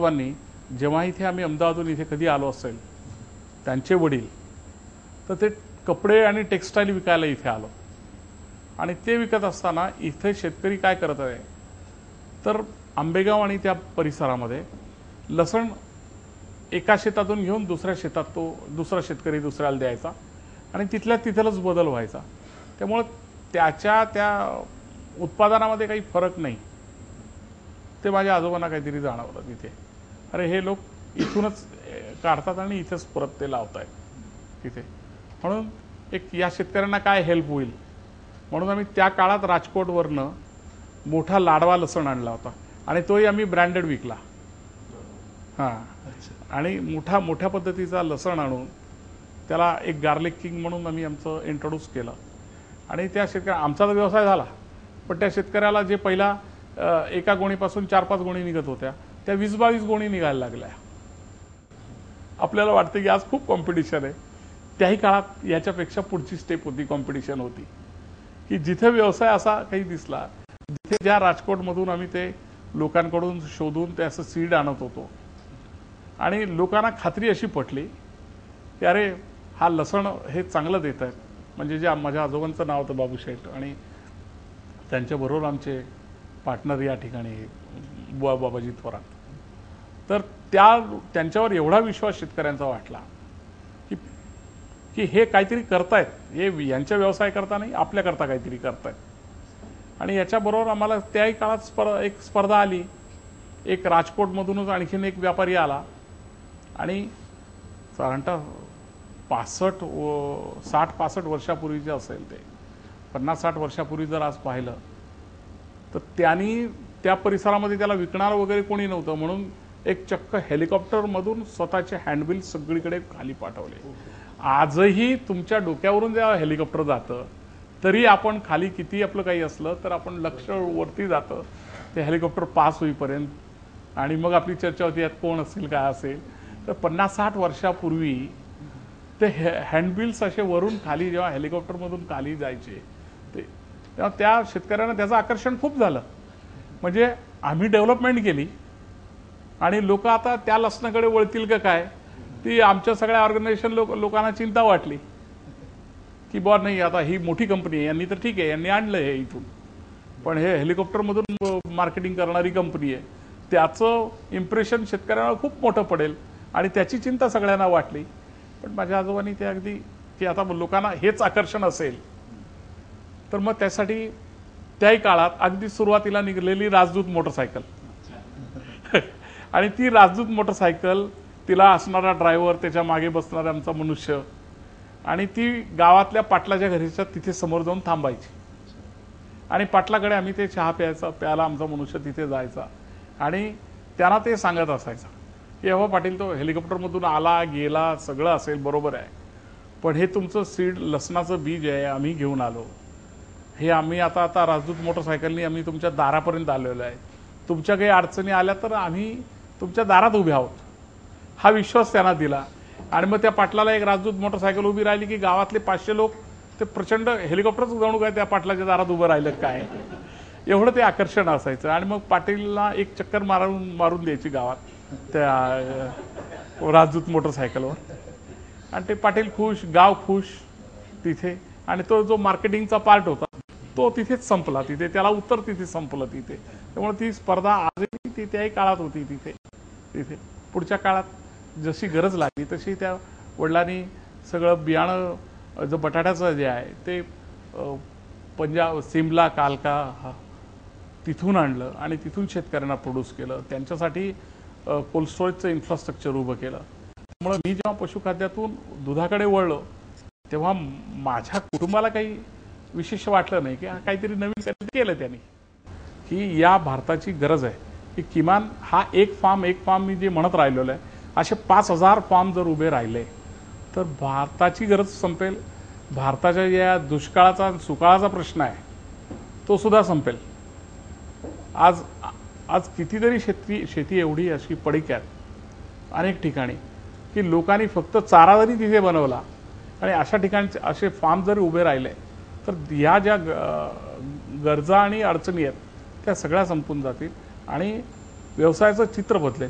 आजोबांनी जेव्हा इथे आम्ही अहमदाबादहून इथे कधी आलो असेल, त्यांचे वडील तर ते कपडे आणि टेक्स्टाईल विकायला इथे आलो आणि ते विकत असताना इथे शेतकरी काय करत आहे तर आंबेगाव आणि त्या परिसरामध्ये लसण एका शेतातून घेऊन दुसऱ्या शेतात तो दुसरा शेतकरी दुसऱ्याला द्यायचा आणि तिथल्या तिथेच बदल व्हायचा। त्यामुळे त्याच्या त्या उत्पादनामध्ये काही फरक नाही। ते माझ्या आजोबांना काहीतरी जाणवलं तिथे, अरे हे लोक इथूनच काढतात आणि इथेच परत ते लावतायत तिथे, म्हणून एक या शेतकऱ्यांना काय हेल्प होईल म्हणून आम्ही त्या काळात राजकोटवरनं मोठा लाडवा लसण आणला होता आणि तोही आम्ही ब्रँडेड विकला। हां, आणि मोठ्या पद्धतीचा लसण आणून त्याला एक गार्लिक किंग म्हणून आम्ही आमचं इंट्रोड्यूस केलं आणि त्या शेतकऱ्या आमचा तर व्यवसाय झाला, पण त्या शेतकऱ्याला जे पहिला एका गोणीपासून 4-5 गोणी निघत होत्या त्या 20-22 गोणी निघायला लागल्या। आपल्याला वाटतं की आज खूप कॉम्पिटिशन आहे, त्याही काळात याच्यापेक्षा पुढची स्टेप होती, कॉम्पिटिशन होती की जिथे व्यवसाय असा काही दिसला, जिथे ज्या राजकोटमधून आम्ही ते लोकांकडून शोधून ते असं सीड आणत होतो आणि लोकांना खात्री अशी पटली की अरे हा लसण हे चांगलं देत आहेत। म्हणजे जे माझ्या आजोबांचं नाव होतं बाबू शेठ आणि त्यांच्याबरोबर आमचे पार्टनर या ठिकाणी बाबाजी थोरात, तर त्यांच्यावर एवढा विश्वास शेतकऱ्यांचा वाटला की हे काहीतरी करतायत, हे यांच्या व्यवसाय करता नाही आपल्याकरता काहीतरी करतायत। आणि याच्याबरोबर आम्हाला त्याही काळात एक स्पर्धा आली, एक राजकोटमधूनच आणखीन एक व्यापारी आला आणि साधारणतः 60-65 वर्षापूर्वीचे असेल ते, 50-60 वर्षापूर्वी जर आज पाहिलं तर त्यांनी त्या परिसरामध्ये त्याला विकणार वगैरे कोणी नव्हतं म्हणून एक चक्क हेलिकॉप्टरमधून स्वतःचे हँडबिल सगळीकडे खाली पाठवले। आजही तुमच्या डोक्यावरून जेव्हा हेलिकॉप्टर जातं तरी आपण खाली किती आपलं काही असलं तर आपण लक्ष वरती जातं ते हेलिकॉप्टर पास होईपर्यंत आणि मग आपली चर्चा होती यात कोण असेल काय असेल। तर 50-60 वर्षापूर्वी ते हँडबिल्स असे वरून खाली जेव्हा हेलिकॉप्टरमधून खाली जायचे तेव्हा त्या शेतकऱ्यांना त्याचं आकर्षण खूप झालं। म्हणजे आम्ही डेव्हलपमेंट केली आणि लोक आता त्या लसणाकडे वळतील का काय ती आमच्या सगळ्या ऑर्गनायझेशन लोकांना चिंता वाटली की बॉ नाही आता ही मोठी कंपनी आहे, यांनी तर ठीक आहे यांनी आणलं हे इथून, पण हे हेलिकॉप्टरमधून मार्केटिंग करणारी कंपनी आहे, त्याचं इम्प्रेशन शेतकऱ्यांना खूप मोठं पडेल आणि त्याची चिंता सगळ्यांना वाटली। पण माझ्या आजोबांनी ते अगदी की आता लोकांना हेच आकर्षण असेल तर मग त्यासाठी त्याही काळात अगदी सुरुवातीला निघालेली राजदूत मोटरसायकल आणि ती राजदूत मोटरसायकल, तिला असणारा ड्रायव्हर, त्याच्या मागे बसणारा आमचा मनुष्य आणि ती गावातल्या पाटलाच्या घरीच्या तिथे समोर जाऊन थांबायची आणि पाटलाकडे आम्ही ते चहा प्यायला आमचा मनुष्य तिथे जायचा आणि त्यांना ते सांगत असायचा की अहो पाटील तो हेलिकॉप्टरमधून आला गेला सगळं असेल बरोबर आहे, पण हे तुमचं सीड लसणाचं बीज आहे आम्ही घेऊन आलो, हे आम्ही आता राजदूत मोटरसायकलनी आम्ही तुमच्या दारापर्यंत आलेलो आहे, तुमच्या काही अडचणी आल्या तर आम्ही तुमच्या दारात उभे आहोत, हा विश्वास त्यांना दिला। आणि मग त्या पाटलाला एक राजदूत मोटरसायकल उभी राहिली की गावातले 500 लोक ते प्रचंड हेलिकॉप्टरच जणू काय त्या पाटलाच्या दारात उभं राहिलं काय, एवढं ते आकर्षण असायचं। आणि मग पाटीलला एक चक्कर मारून द्यायची गावात त्या राजदूत मोटरसायकलवर आणि ते पाटील खुश, गाव खुश तिथे। आणि तो जो मार्केटिंगचा पार्ट होता तो तिथेच संपला, तिथे त्याला उत्तर तिथे संपलं तिथे। त्यामुळे ती स्पर्धा आजही ती त्याही काळात होती तिथे पुढच्या काळात जशी गरज लागली तशी त्या वडिलांनी सगळं बियाणं जो बटाट्याचं जे आहे ते पंजाब, सिमला, कालका तिथून आणलं आणि तिथून शेतकऱ्यांना प्रोड्यूस केलं, त्यांच्यासाठी कोल्ड स्टोरेजचं इन्फ्रास्ट्रक्चर उभं केलं। त्यामुळे मी जेव्हा पशुखाद्यातून दुधाकडे वळलो तेव्हा माझ्या कुटुंबाला काही विशेष वाटलं नाही की काहीतरी नवीन केलं त्यांनी, की या भारताची गरज आहे की किमान हा एक फार्म मी जे म्हणत राहिलेलो आहे असे 5000 फार्म जर उभे राहिले तर भारताची गरज संपेल, भारताच्या या दुष्काळाचा सुकाळाचा प्रश्न आहे तो सुद्धा संपेल। आज कितीतरी शेती एवढी अशी पडीक आहेत अनेक ठिकाणी की लोकांनी फक्त चारा जरी तिथे बनवला आणि अशा ठिकाणचे असे फार्म जरी उभे राहिले तर या ज्या गरजा आणि अडचणी आहेत त्या सगळ्या संपून जातील आणि व्यवसायाचं चित्र बदलेल।